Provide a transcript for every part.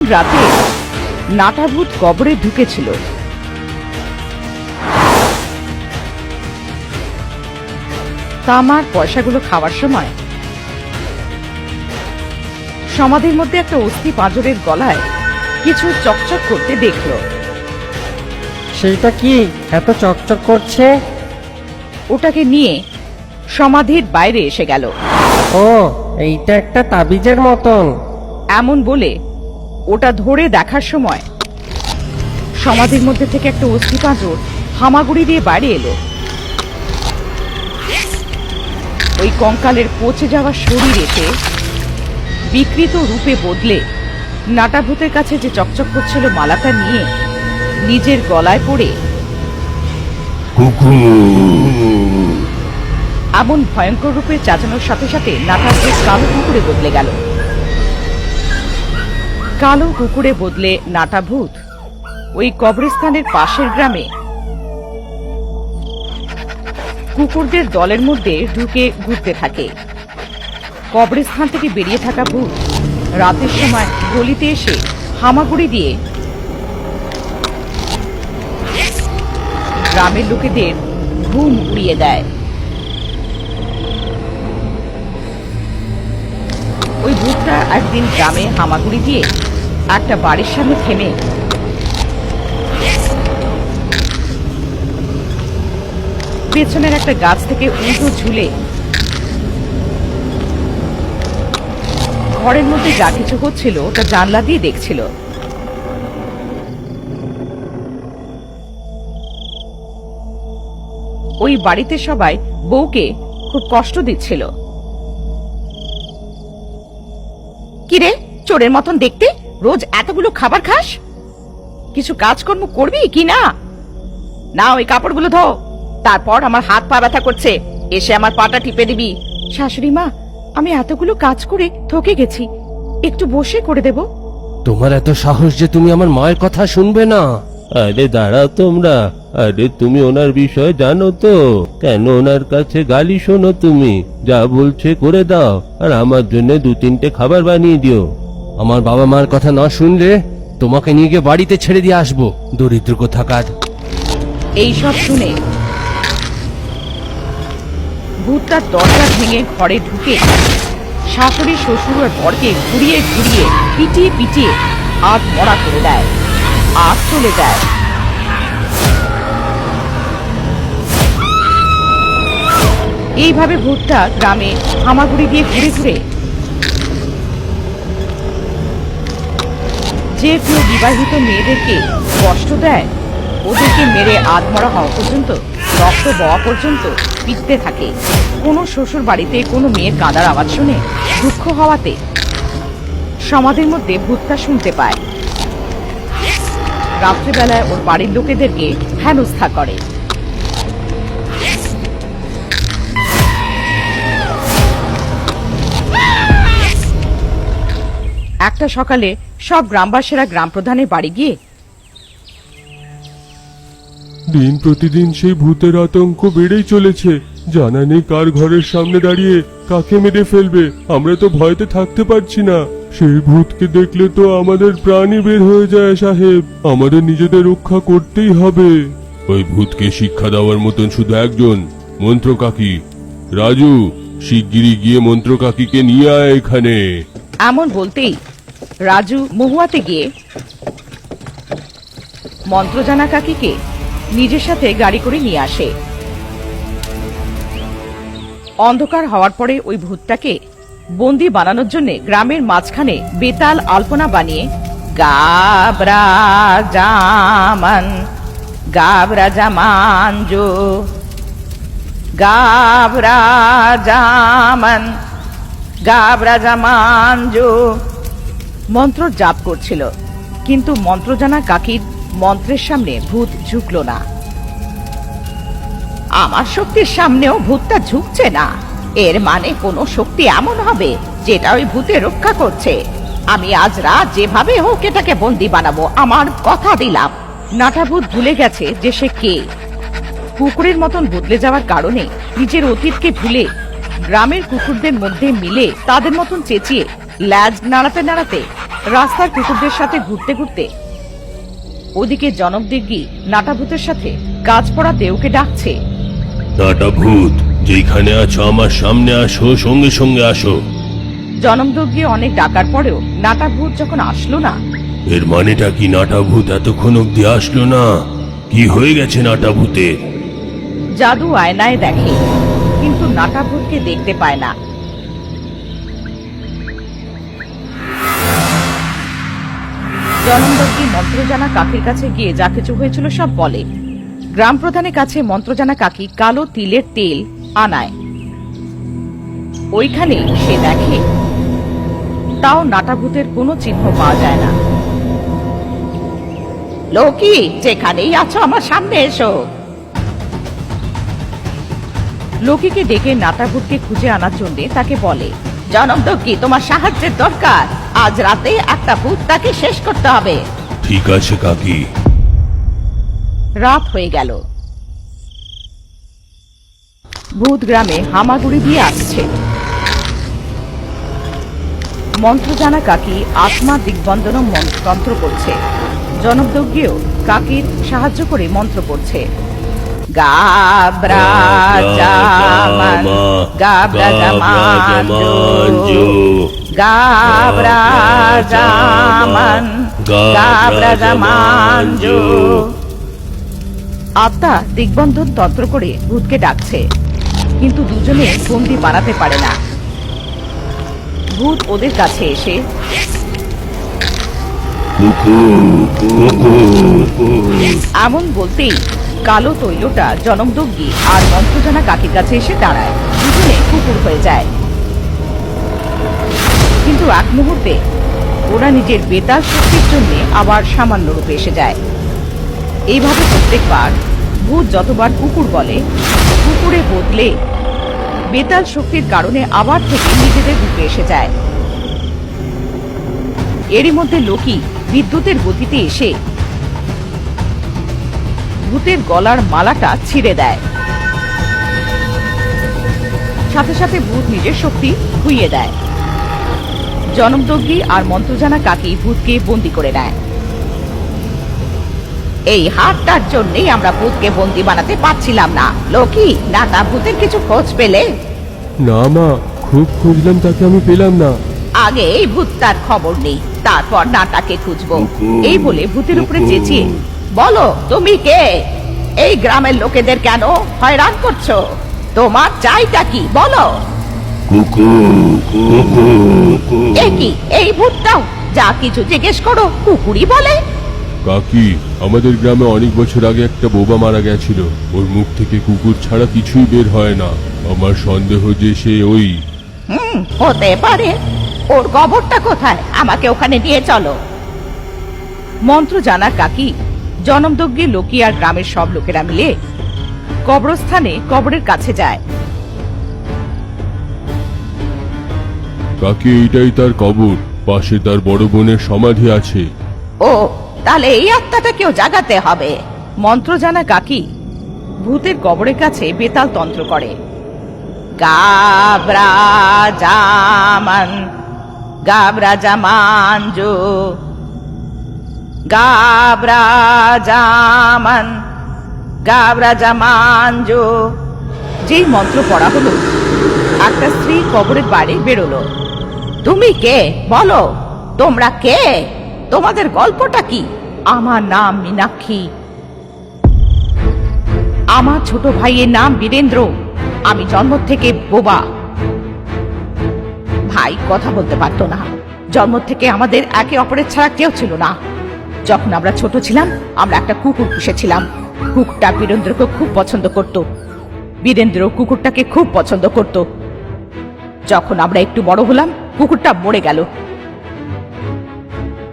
রাতে নাটাভূত কবরে ঢুকেছিল। তামার পয়সাগুলো খাওয়ার সময় সমাধির মধ্যে একটা অস্থি পাঁজরের গলায় কিছু চকচক করতে দেখল। সেইটা কি এত চকচক করছে? ওটাকে নিয়ে সমাধির বাইরে এসে গেল। ও, এইটা একটা তাবিজের মতন। এমন বলে ওটা ধরে দেখার সময় সমাধির মধ্যে থেকে একটা অস্থি পাঁজর হামাগুড়ি দিয়ে বাইরে এলো। ওই কঙ্কালের পচে যাওয়া শরীর এসে বিকৃত রূপে বদলে নাটাভূতের কাছে যে চকচক করছিল মালাটা নিয়ে নিজের গলায় পড়ে এমন ভয়ঙ্কর রূপে চাচানোর সাথে সাথে নাটাভূত কালো কুকুরে বদলে গেল। কালো কুকুরে বদলে নাটাভূত ওই কবরস্থানের পাশের গ্রামে কুকুরদের দলের মধ্যে ঢুকে ঘুরতে থাকে। কবরস্থান থেকে বেরিয়ে থাকা ভূত রাতের সময় গলিতে এসে হামাগুড়ি দিয়ে গ্রামের লোকেদের ঘুম উড়িয়ে দেয়। ওই ভূতটা একদিন গ্রামে হামাগুড়ি দিয়ে একটা বাড়ির সামনে থেমে পেছনের একটা গাছ থেকে উল্টো ঝুলে ঘরের মধ্যে যা কিছু হচ্ছিল তা জানলা দিয়ে দেখছিল। ওই বাড়িতে সবাই বউকে খুব কষ্ট দিচ্ছিল। কিরে, চোরের মতন দেখতে, রোজ এতগুলো খাবার খাস, কিছু কাজকর্ম করবি কি না? না, ওই কাপড়গুলো ধো, তারপর আমার হাত পা ব্যথা করছে, এসে আমার পাটা টিপে দিবি। শাশুড়ি মা, আমি এতগুলো কাজ করে থকে গেছি, একটু বসে করে দেব। তোমার এত সাহস যে তুমি আমার মায়ের কথা শুনবে না? আরে দাঁড়াও তোমরা, আরে তুমি ওনার বিষয়ে জানো তো? কেন ওনার কাছে গালি শোনো? তুমি যা বলছে করে দাও, আর আমার জন্য 2-3টে খাবার বানিয়ে দিও। আমার বাবা মার কথা না শুনলে তোমাকে নিয়ে গিয়ে বাড়িতে ছেড়ে দিয়ে আসবো, দরিদ্র কোথাকার। এইসব শুনে ভূতটা দরজা ভেঙে ঘরে ঢুকে শাশুড়ি শ্বশুর আর বরকে ঘুরিয়ে ঘুরিয়ে পিটিয়ে পিটিয়ে আধ মরা করে দেয় আর চলে যায়। এইভাবে ভূতটা গ্রামে হামাগুড়ি দিয়ে ঘুরে ঘুরে যে কেউ বিবাহিত মেয়েদেরকে কষ্ট দেয় ওদেরকে মেরে আধমরা হওয়া পর্যন্ত, রক্ত বওয়া পর্যন্ত পিটতে থাকে। কোনো শ্বশুর বাড়িতে কোনো মেয়ের কাঁদার আওয়াজ শুনে দুঃখ হওয়াতে সমাধির মধ্যে ভূতটা শুনতে পায়। রাত্রিবেলায় ওর বাড়ির লোকেদেরকে হেনস্থা করে। একটা সকালে সব গ্রামবাসীরা গ্রাম প্রধানের বাড়ি গিয়ে দিন প্রতিদিন সেই ভূতের আতঙ্ক বেড়েই চলেছে, জানা নেই কার ঘরের সামনে দাঁড়িয়ে কাকে মেরে ফেলবে। আমরা তো ভয়তে থাকতে পারছি না। সেই ভূতকে দেখলে তো আমাদের প্রাণই বের হয়ে যায় সাহেব, আমাদের নিজেদের রক্ষা করতেই হবে। ওই ভূতকে শিক্ষা দেওয়ার মতন শুধু একজন, মন্ত্র কাকি। রাজু, শিগগিরই গিয়ে মন্ত্র কাকিকে নিয়ে আয় এখানে। এমন বলতেই রাজু মহুয়াতে গিয়ে মন্ত্রজানা কাকিকে নিজের সাথে গাড়ি করে নিয়ে আসে। অন্ধকার হওয়ার পরে ওই ভূতটাকে বন্দি বানানোর জন্য গ্রামের মাঝখানে বেতাল আলপনা বানিয়ে গাবরা জামান গাবরা জামান জো গাবরা জামান গাবরা জামান জো মন্ত্র জাপ করছিল, কিন্তু মন্ত্রজানা কাকির মন্ত্রের সামনে ভূত ঝুঁকল না। আমার শক্তির সামনেও ভূতটা ঝুঁকছে না, এর মানে কোনো শক্তি এমন হবে যেটা ওই ভূতে রক্ষা করছে। আমি আজ রাত যেভাবে হোক এটাকে বন্দি বানাবো, আমার কথা দিলাম। নাটাভূত ভুলে গেছে যে সে কে। কুকুরের মতন বদলে যাওয়ার কারণে নিজের অতীতকে ভুলে গ্রামের কুকুরদের মধ্যে মিলে তাদের মতন চেঁচিয়ে ল্যাজ নাড়াতে নাড়াতে রাস্তার কুকুরদের সাথে ঘুরতে ঘুরতে ওদিকে জনকদিগ্গি নাটাভূতের সাথে কাজ পড়াতে ওকে ডাকছে। নাটা ভূত, যেখানে আছো আমার সামনে আসো, সঙ্গে সঙ্গে আসো। জনকদিগ্গি অনেক ডাকার পরেও নাটাভূত যখন আসলো না, এর মানেটা কি? নাটা ভূত এতক্ষণ অব্দি আসলো না? কি হয়ে গেছে নাটা ভূতের? জাদু আয়নায় দেখে, কিন্তু নাটাভূতকে দেখতে পায় না। জনকদিগ্গি মন্ত্রজানা কাকির কাছে গিয়ে যা কিছু হয়েছিল সব বলে। গ্রাম প্রধানের কাছে মন্ত্রজানা কাকি কালো তিলের তেল আনায়। ওইখানে সে দেখে, তাও নাটাভূতের কোনো চিহ্ন পাওয়া যায় না। লোকি, যেখানেই আছো আমার সামনে এসো। লোকিকে ডেকে নাটাভূতকে খুঁজে আনার জন্য তাকে বলে, জনকদিগ্গি, তোমার সাহায্যের দরকার। আজ রাতে একটা ভূত তাকে শেষ করতে হবে। ঠিক আছে কাকি। রাত হয়ে গেল। ভূত গ্রামে হামাগুড়ি দিয়ে আসছে। মন্ত্রজানা কাকি আত্মা দিগ্বন্দন মন্ত্র করছে। জনকদিগ্গিও কাকির সাহায্য করে মন্ত্র করছে। গাবরা জামান, গাবরা জামানজু, গাবরা জামান, গাবরা জামানজু। আত্মা দিগ্বন্ধন তন্ত্র করে ভূতকে ডাকছে, কিন্তু দুজনে বন্দি বানাতে পারে না। ভূত ওদের কাছে এসে এমন বলতেই কালো তৈলটা জনকদিগ্গি আর মন্ত্রজানা কাকির কাছে এসে দাঁড়ায়। দুজনে কুকুর হয়ে যায়, কিন্তু এক মুহূর্তে ওরা নিজের বেতাল শক্তির জন্য আবার সামান্য রূপে এসে যায়। এইভাবে প্রত্যেকবার ভূত যতবার কুকুর বলে, কুকুরে বদলে বেতাল শক্তির কারণে আবার থেকে নিজেদের রূপে এসে যায়। এরই মধ্যে লোকি বিদ্যুতের গতিতে এসে ভূতের গলার মালাটা ছিঁড়ে দেয়। সাথে সাথে ভূত নিজের শক্তি খুইয়ে দেয়। জনকদিগ্গি আর মন্ত্রজানা কাকি ভূতকে বন্দি করে নেয়। এই হাতটার জন্যই আমরা ভূতকে বন্দি বানাতে পারছিলাম না। লোকি, নাটা ভূতের কিছু খোঁজ পেলে? না মা, খুব খুঁজলাম, তাকে আমি পেলাম না। আগে এই ভূতটার খবর নেই, তারপর নাটাকে খুঁজবো। এই বলে ভূতের উপরে চেঁচিয়ে, বলো তুমি কে? এই গ্রামের লোকেদের কেন হয়রান করছো? তোমার চাইটা কি বলো? এ কি, এই ভূতটাও যা কিছু জিজ্ঞেস করো কুকুরই বলে? কাকি, আমাদের গ্রামে অনেক বছর আগে একটা বোবা মারা গেছিল। ওর মুখ থেকে কুকুর ছাড়া কিছুই বের হয় না। আমার সন্দেহ যে সে ওই। হতে পারে। ওর কবরটা কোথায়? আমাকে ওখানে নিয়ে চলো। মন্ত্রজানা কাকি, জনকদিগ্গি, লোকি আর গ্রামের সব লোকেরা মিলে কবরস্থানে কবরের কাছে যায়। কাকি, এইটাই তার কবর। পাশে তার বড় বোনের সমাধি আছে। ও, তাহলে এই আত্মাটা কেউ জাগাতে হবে। মন্ত্রজানা কাকি ভূতের কবরের কাছে বেতাল তন্ত্র করে। গাবরা জামান, গাবরা জামানজু, গাবরা জামান, গাবরা জামানজু। যেই মন্ত্র পড়া হলো, একটা স্ত্রী কবরের বাইরে বেরোলো। তুমি কে? বলো, তোমরা কে? তোমাদের গল্পটা কি? আমার নাম মীনাক্ষী। আমার ছোট ভাইয়ের নাম বীরেন্দ্র। আমি জন্ম থেকে বোবা। ভাই কথা বলতে পারতো না। জন্ম থেকে আমাদের একে অপরের ছাড়া কেউ ছিল না। যখন আমরা ছোট ছিলাম, আমরা একটা কুকুর পুষেছিলাম। কুকুরটা বীরেন্দ্রকে খুব পছন্দ করত। বীরেন্দ্র কুকুরটাকে খুব পছন্দ করত। যখন আমরা একটু বড় হলাম, কুকুরটা মরে গেল।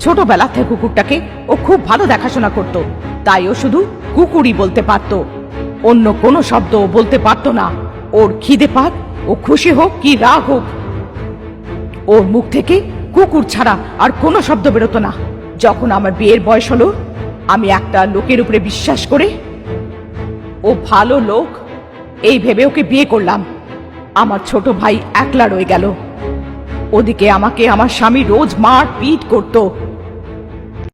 ছোটবেলা থেকে কুকুরটাকে ও খুব ভালো দেখাশোনা করত, তাই ও শুধু কুকুরই বলতে পারত। অন্য কোনো শব্দ বলতে পারত না। ওর খিদে পাক, ও খুশি হোক কি রাগ হোক, ওর মুখ থেকে কুকুর ছাড়া আর কোনো শব্দ বেরোতো না। যখন আমার বিয়ের বয়স হলো, আমি একটা লোকের উপরে বিশ্বাস করে ও ভালো লোক এই ভেবে ওকে বিয়ে করলাম। আমার ছোট ভাই একলা রয়ে গেল। ওদিকে আমাকে আমার স্বামী রোজ মার পিট করতো।